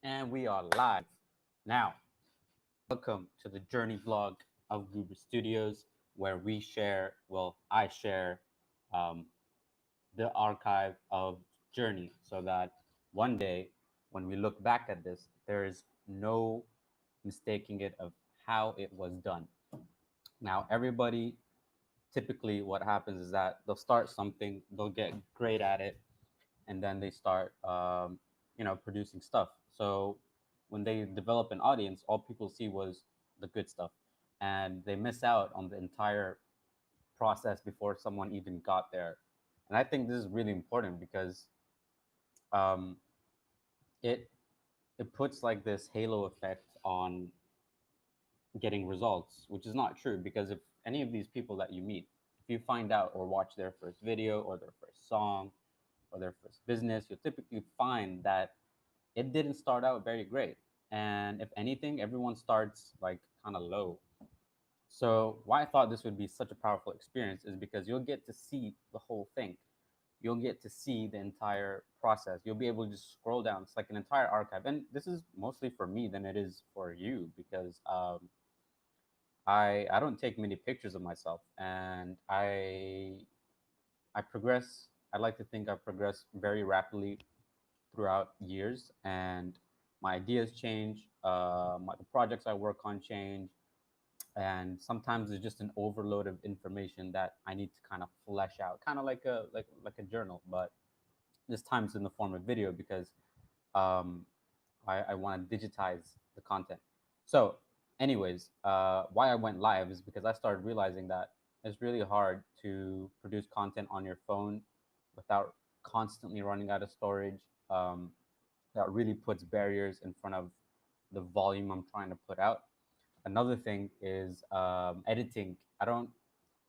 And we are live now. Welcome to the journey vlog of Goober Studios, where we share, I share um, the archive of Journey so that one day when we look back at this, there is no mistaking it of how it was done. Now, everybody typically what happens is that they'll start something, they'll get great at it, and then they start producing stuff. So when they develop an audience, all people see was the good stuff, and they miss out on the entire process before someone even got there. And I think this is really important because um, it it puts like this halo effect on getting results, which is not true, because if any of these people that you meet, if you find out or watch their first video or their first song or their first business, you'll typically find that it didn't start out very great. And if anything, everyone starts like kind of low. So, why I thought this would be such a powerful experience is because you'll get to see the whole thing. You'll get to see the entire process. You'll be able to just scroll down. It's like an entire archive. And this is mostly for me than it is for you because I don't take many pictures of myself, and I progress. I like to think I progress very rapidly throughout years, and my ideas change. The projects I work on change, and sometimes it's just an overload of information that I need to kind of flesh out, kind of like a journal, but this time it's in the form of video because um, I want to digitize the content. So, anyways, why I went live is because I started realizing that it's really hard to produce content on your phone without constantly running out of storage. That really puts barriers in front of the volume I'm trying to put out. Another thing is editing. I don't.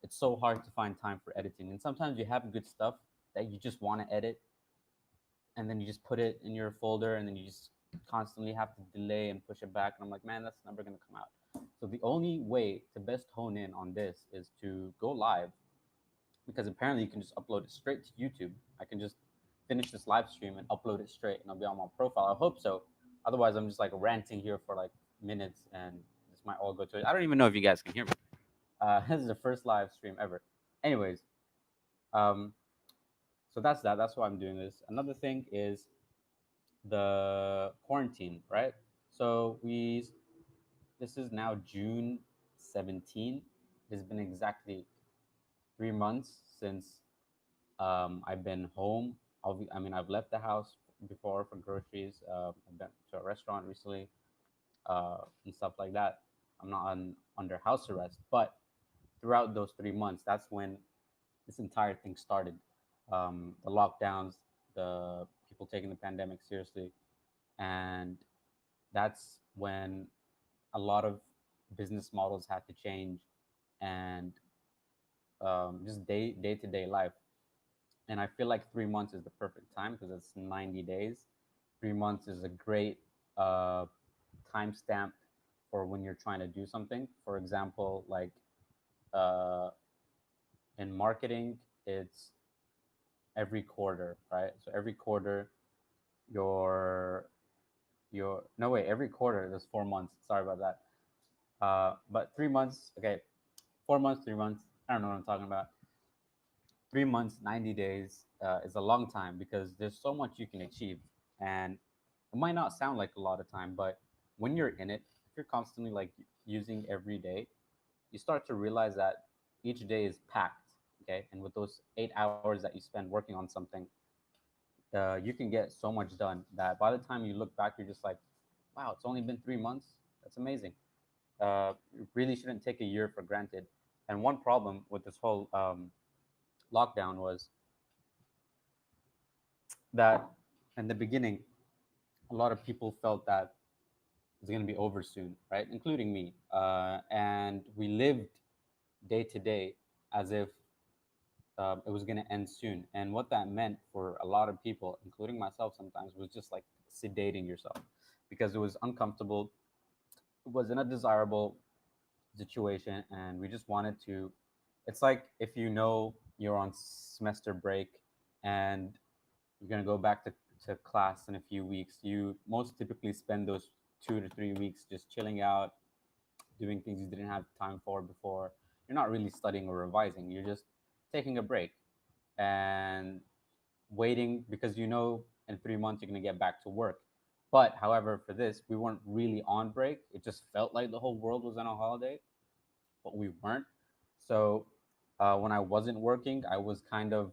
It's so hard to find time for editing, and sometimes you have good stuff that you just want to edit, and then you just put it in your folder, and then you just constantly have to delay and push it back. And I'm like, man, that's never gonna come out. So the only way to best hone in on this is to go live, because apparently you can just upload it straight to YouTube. I can just finish this live stream and upload it straight, and it'll be on my profile. I hope so. Otherwise, I'm just like ranting here for like minutes, and this might all go to it. I don't even know if you guys can hear me. This is the first live stream ever. Anyways, um, so that's that. That's why I'm doing this. Another thing is the quarantine, right? So this is now June 17. It has been exactly 3 months since I've been home. I've left the house before for groceries. I've been to a restaurant recently and stuff like that. I'm not under house arrest, but throughout those 3 months, that's when this entire thing started. The lockdowns, the people taking the pandemic seriously, and that's when a lot of business models had to change, and just day to day life. And I feel like 3 months is the perfect time because it's 90 days. 3 months is a great uh, timestamp for when you're trying to do something. For example, like uh, in marketing, it's every quarter, right? So every quarter, your no wait, every quarter there's 4 months. Sorry about that. But 3 months, okay, 4 months, 3 months. I don't know what I'm talking about. 3 months, 90 days is a long time because there's so much you can achieve. And it might not sound like a lot of time, but when you're in it, if you're constantly like using every day, you start to realize that each day is packed. Okay. And with those 8 hours that you spend working on something, you can get so much done that by the time you look back, you're just like, wow, it's only been 3 months. That's amazing. You really shouldn't take a year for granted. And one problem with this whole lockdown was that in the beginning, a lot of people felt that it's going to be over soon, right? Including me. And we lived day to day as if it was going to end soon. And what that meant for a lot of people, including myself sometimes, was just like sedating yourself because it was uncomfortable. It wasn't a desirable situation. And we just wanted to. It's like if you know you're on semester break and you're going to go back to to class in a few weeks, you most typically spend those 2 to 3 weeks just chilling out, doing things you didn't have time for before. You're not really studying or revising. You're just taking a break and waiting because you know in 3 months you're going to get back to work. But however, for this, we weren't really on break. It just felt like the whole world was on a holiday, but we weren't. So when I wasn't working, I was kind of,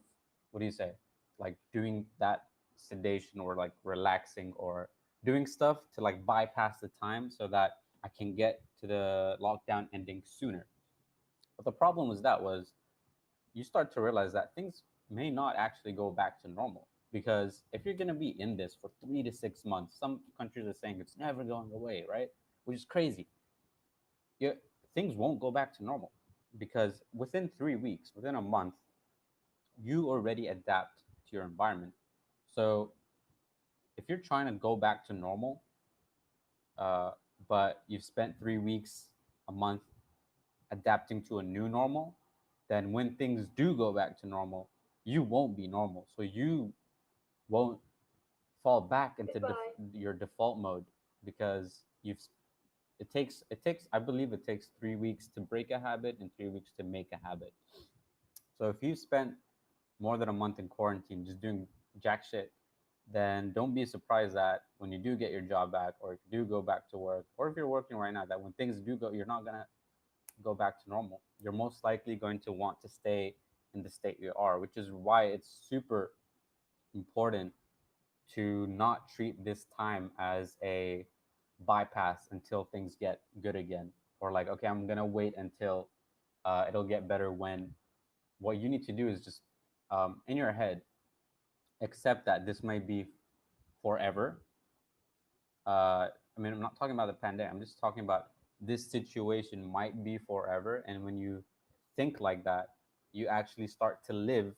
what do you say, like doing that sedation or like relaxing or doing stuff to like bypass the time so that I can get to the lockdown ending sooner. But the problem was that was you start to realize that things may not actually go back to normal because if you're going to be in this for 3 to 6 months, some countries are saying it's never going away, right? Which is crazy. you, Things won't go back to normal because within 3 weeks, within a month, you already adapt to your environment. So if you're trying to go back to normal, uh, but you've spent 3 weeks, a month adapting to a new normal, then when things do go back to normal, you won't be normal. So you won't fall back into Goodbye. your default mode because I believe it takes 3 weeks to break a habit and 3 weeks to make a habit. So if you spent more than a month in quarantine just doing jack shit, then don't be surprised that when you do get your job back, or if you do go back to work, or if you're working right now, that when things do go, you're not gonna go back to normal. You're most likely going to want to stay in the state you are, which is why it's super important to not treat this time as a bypass until things get good again, or like, okay, I'm gonna wait until it'll get better. When what you need to do is just in your head accept that this might be forever. I mean, I'm not talking about the pandemic. I'm just talking about this situation might be forever. And when you think like that, you actually start to live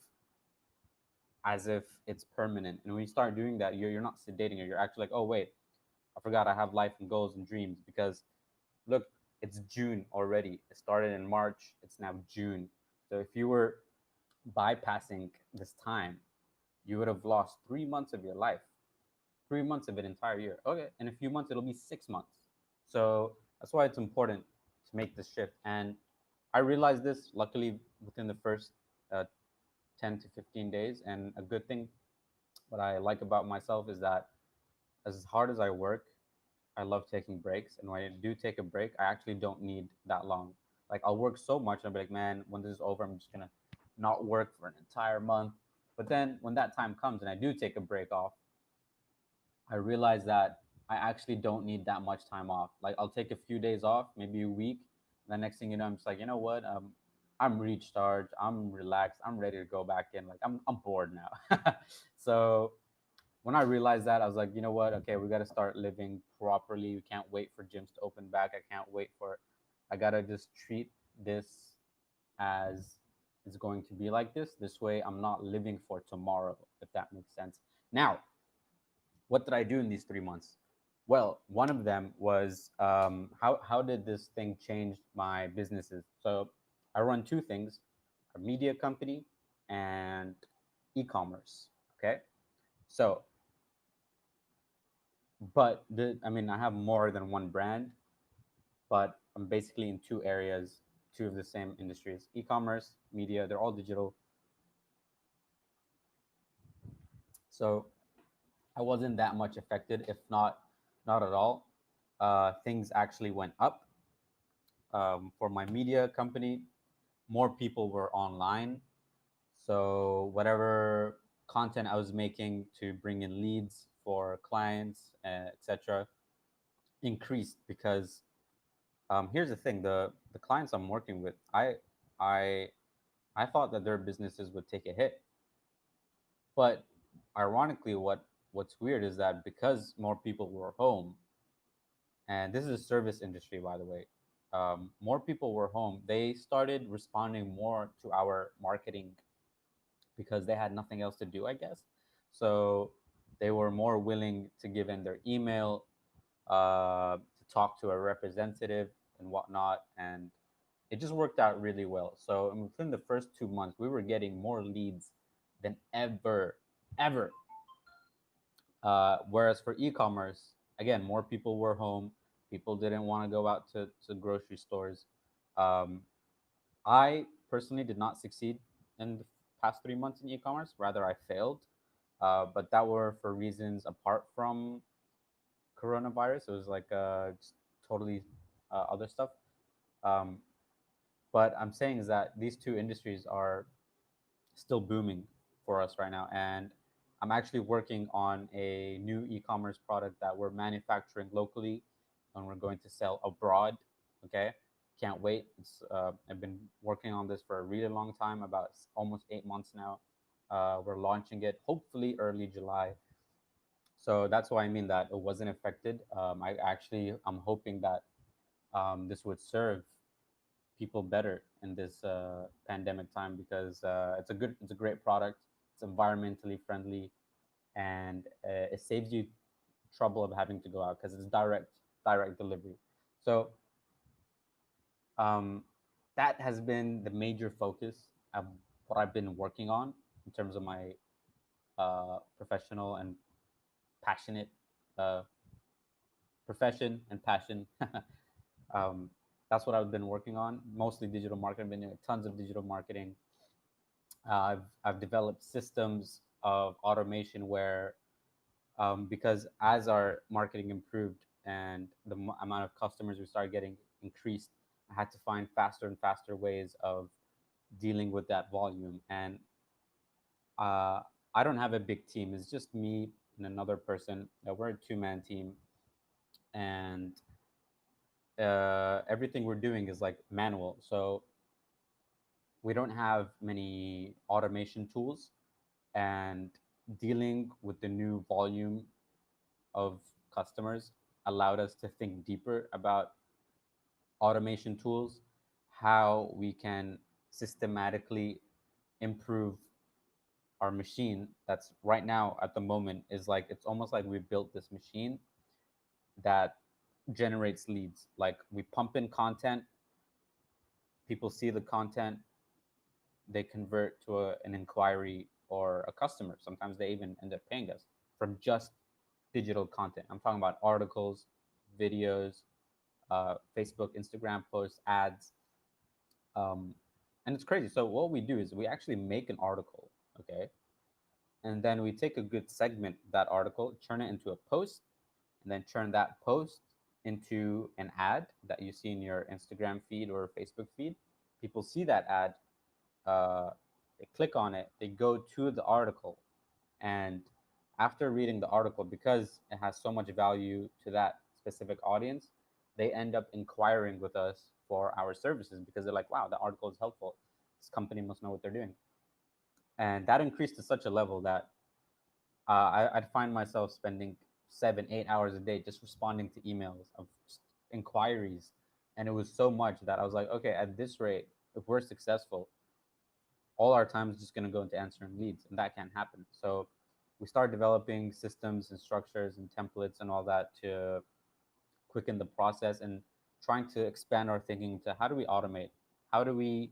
as if it's permanent. And when you start doing that, you're not sedating it. You're actually like, oh, wait, I forgot I have life and goals and dreams. Because look, it's June already. It started in March. It's now June. So if you were bypassing this time, you would have lost 3 months of your life, 3 months of an entire year. Okay, in a few months, it'll be 6 months. So that's why it's important to make this shift. And I realized this luckily within the first uh, 10 to 15 days. And a good thing, what I like about myself is that as hard as I work, I love taking breaks. And when I do take a break, I actually don't need that long. Like I'll work so much, and I'll be like, man, when this is over, I'm just gonna not work for an entire month. But then when that time comes and I do take a break off, I realize that I actually don't need that much time off. Like I'll take a few days off, maybe a week. And the next thing you know, I'm just like, you know what? I'm recharged. I'm relaxed. I'm ready to go back in. Like I'm bored now. So when I realized that, I was like, you know what? Okay, we got to start living properly. We can't wait for gyms to open back. I can't wait for. I gotta just treat this as it's going to be like this. This way, I'm not living for tomorrow, if that makes sense. Now, what did I do in these 3 months? Well, one of them was how did this thing change my businesses? So I run two things: a media company and e-commerce. Okay, so I mean, I have more than one brand, but I'm basically in two areas, two of the same industries: e-commerce, media. They're all digital. So I wasn't that much affected, if not at all. Things actually went up. For my media company, more people were online. So whatever content I was making to bring in leads for clients, etc., increased because here's the thing: the clients I'm working with, I I thought that their businesses would take a hit, but ironically, what's weird is that because more people were home, and this is a service industry, by the way, more people were home. They started responding more to our marketing because they had nothing else to do, I guess. So they were more willing to give in their email, to talk to a representative and whatnot, and it just worked out really well. So within the first 2 months, we were getting more leads than ever, ever. Whereas for e-commerce, again, more people were home. People didn't want to go out to grocery stores. Um, I personally did not succeed in the past 3 months in e-commerce. Rather, I failed. But that were for reasons apart from coronavirus. It was like just totally other stuff. Um, but I'm saying is that these two industries are still booming for us right now, and I'm actually working on a new e-commerce product that we're manufacturing locally, and we're going to sell abroad. Okay, can't wait. I've been working on this for a really long time, about almost 8 months now. We're launching it hopefully early July. So that's why I mean that it wasn't affected. I'm hoping that this would serve people better in this pandemic time, because it's a great product. It's environmentally friendly, and it saves you trouble of having to go out because it's direct delivery. So um, that has been the major focus of what I've been working on in terms of my professional and passionate uh, profession and passion. um, that's what I've been working on. Mostly digital marketing. I've been doing tons of digital marketing. I've developed systems of automation where, because as our marketing improved and the amount of customers we started getting increased, I had to find faster and faster ways of dealing with that volume. And uh, I don't have a big team. It's just me and another person. We're a two-man team, and everything we're doing is like manual. So we don't have many automation tools, and dealing with the new volume of customers allowed us to think deeper about automation tools, how we can systematically improve our machine. That's right now at the moment is like, it's almost like we built this machine that generates leads. Like we pump in content, people see the content, they convert to an inquiry or a customer. Sometimes they even end up paying us from just digital content. I'm talking about articles, videos, Facebook, Instagram posts, ads. Um, and it's crazy. So what we do is we actually make an article, okay, and then we take a good segment of that article, turn it into a post, and then turn that post into an ad that you see in your Instagram feed or Facebook feed. People see that ad, uh, they click on it, they go to the article, and after reading the article, because it has so much value to that specific audience, they end up inquiring with us for our services because they're like, wow, the article is helpful. This company must know what they're doing. And that increased to such a level that I'd find myself spending 7, 8 hours a day just responding to emails of inquiries. And it was so much that I was like, okay, at this rate, if we're successful, all our time is just going to go into answering leads, and that can't happen. So we started developing systems and structures and templates and all that to quicken the process, and trying to expand our thinking to how do we automate? How do we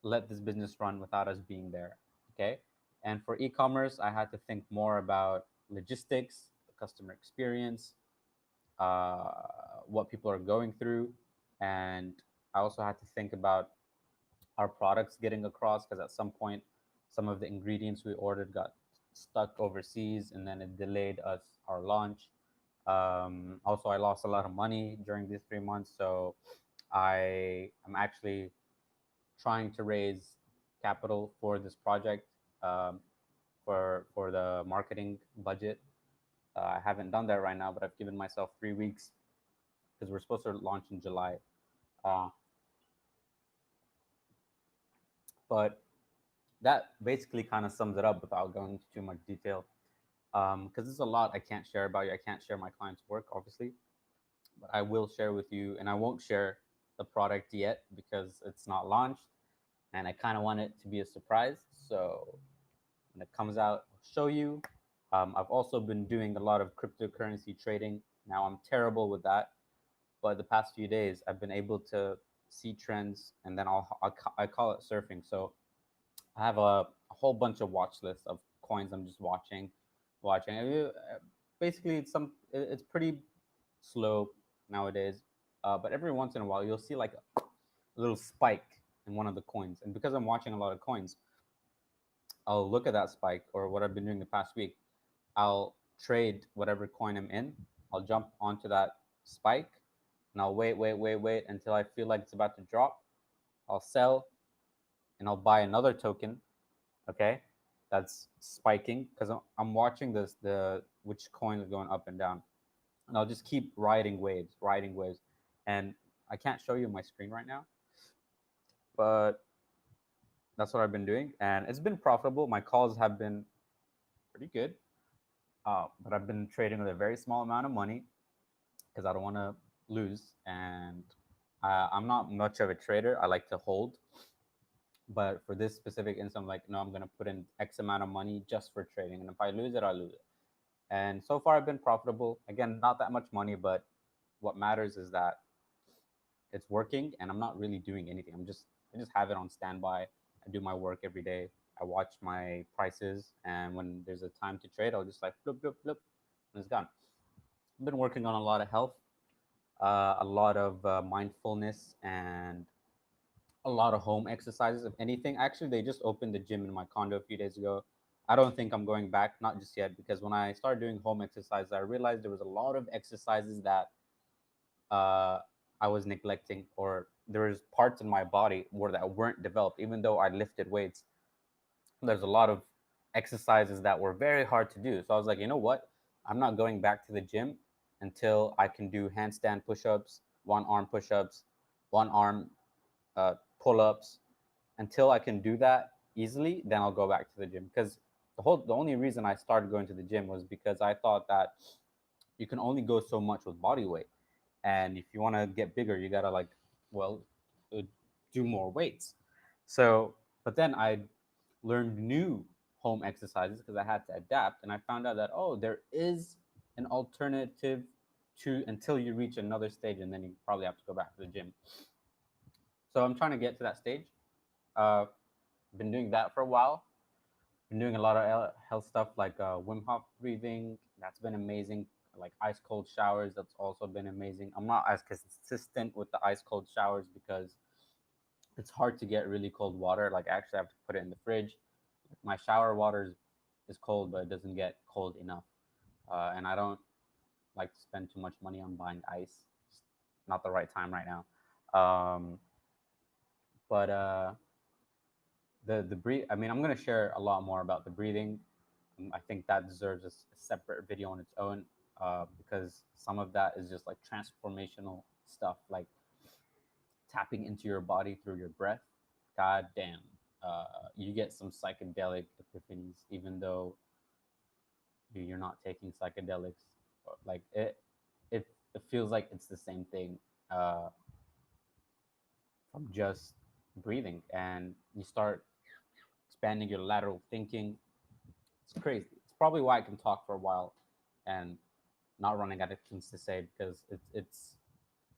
let this business run without us being there? Okay. And for e-commerce, I had to think more about logistics, the customer experience, uh, what people are going through, and I also had to think about our products getting across, because at some point some of the ingredients we ordered got stuck overseas, and then it delayed us our launch. Also, I lost a lot of money during these 3 months, so I am actually trying to raise capital for this project, um, for the marketing budget. I haven't done that right now, but I've given myself 3 weeks because we're supposed to launch in July. Uh, but that basically kind of sums it up without going into too much detail. Because there's a lot I can't share about you. I can't share my client's work, obviously, but I will share with you, and I won't share the product yet because it's not launched, and I kind of want it to be a surprise. So when it comes out, I'll show you. I've also been doing a lot of cryptocurrency trading. Now I'm terrible with that, but the past few days I've been able to see trends, and then I call it surfing. So I have a whole bunch of watch lists of coins I'm just watching. watching. Basically, it's pretty slow nowadays. But every once in a while, you'll see like a little spike in one of the coins, and because I'm watching a lot of coins, I'll look at that spike or what I've been doing the past week. I'll trade whatever coin I'm in. I'll jump onto that spike, and I'll wait until I feel like it's about to drop. I'll sell, and I'll buy another token. Okay, that's spiking because I'm watching this the which coin is going up and down, and I'll just keep riding waves, and I can't show you my screen right now, but that's what I've been doing, and it's been profitable. My calls have been pretty good, but I've been trading with a very small amount of money because I don't want to lose, and I'm not much of a trader. I like to hold, but for this specific instance, I'm like, no, I'm gonna put in X amount of money just for trading, and if I lose it, I lose it. And so far, I've been profitable. Again, not that much money, but what matters is that it's working, and I'm not really doing anything. I just have it on standby. I do my work every day. I watch my prices, and when there's a time to trade, I'll just like flip, flip, flip, and it's gone. I've been working on a lot of health, a lot of mindfulness, and a lot of home exercises. If anything, actually, they just opened the gym in my condo a few days ago. I don't think I'm going back, not just yet, because when I started doing home exercises, I realized there was a lot of exercises that uh, I was neglecting, or there was parts in my body where that weren't developed, even though I lifted weights. There's a lot of exercises that were very hard to do. So I was like, you know what? I'm not going back to the gym until I can do handstand push-ups, one arm push-ups, one arm pull-ups. Until I can do that easily, then I'll go back to the gym. Because the only reason I started going to the gym was because I thought that you can only go so much with body weight, and if you want to get bigger, you gotta like, well, uh, do more weights. So, but then I learned new home exercises because I had to adapt, and I found out that, oh, there is an alternative to, until you reach another stage, and then you probably have to go back to the gym. So I'm trying to get to that stage. Uh, been doing that for a while. Been doing a lot of health stuff like Wim Hof breathing. That's been amazing. Like ice cold showers. That's also been amazing. I'm not as consistent with the ice cold showers because it's hard to get really cold water. Like I actually have to put it in the fridge. My shower water is cold, but it doesn't get cold enough. And I don't like to spend too much money on buying ice. It's not the right time right now. But the breathe. I mean, I'm gonna share a lot more about the breathing. I think that deserves a separate video on its own, because some of that is just like transformational stuff, like tapping into your body through your breath. God damn, you get some psychedelic epiphanies, even though you're not taking psychedelics. Like it feels like it's the same thing, uh, from just breathing, and you start expanding your lateral thinking. It's crazy. It's probably why I can talk for a while and not running out of things to say, because it's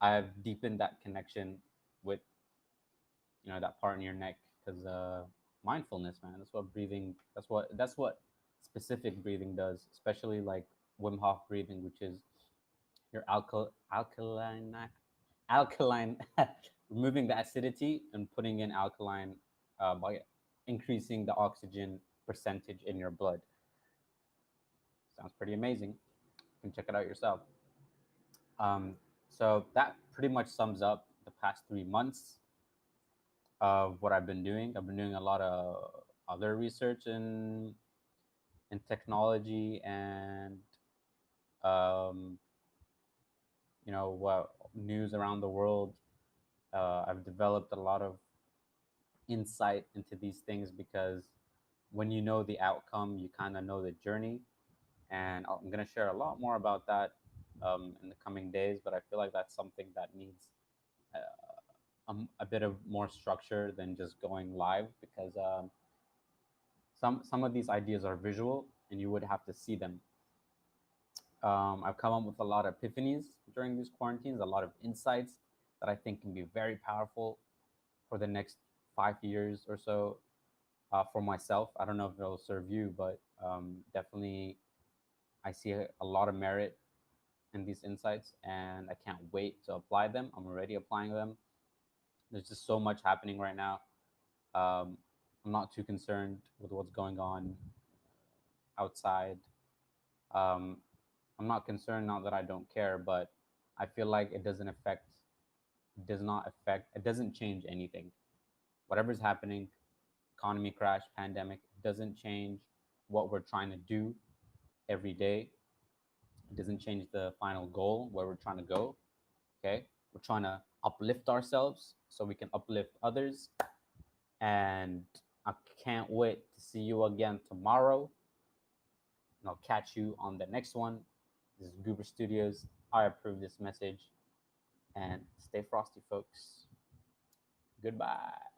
I've deepened that connection with, that part in your neck, because mindfulness, man. That's what breathing. That's what specific breathing does, especially like Wim Hof breathing, which is your alkaline removing the acidity and putting in alkaline, by increasing the oxygen percentage in your blood. Sounds pretty amazing. You can check it out yourself. So that pretty much sums up the past 3 months of what I've been doing. I've been doing a lot of other research in technology, and um, what news around the world. I've developed a lot of insight into these things because when you know the outcome, you kind of know the journey. And I'm going to share a lot more about that, in the coming days. But I feel like that's something that needs a bit of more structure than just going live, because some of these ideas are visual and you would have to see them. I've come up with a lot of epiphanies during these quarantines, a lot of insights that I think can be very powerful for the next 5 years or so, for myself. I don't know if it'll serve you, but definitely I see a lot of merit in these insights, and I can't wait to apply them. I'm already applying them. There's just so much happening right now. Um, I'm not too concerned with what's going on outside. Um, I'm not concerned, not that I don't care, but I feel like it doesn't change anything. Whatever's happening, economy crash, pandemic, doesn't change what we're trying to do every day. It doesn't change the final goal where we're trying to go. Okay. We're trying to uplift ourselves so we can uplift others. And I can't wait to see you again tomorrow. And I'll catch you on the next one. This is Goober Studios. I approve this message. And stay frosty, folks. Goodbye.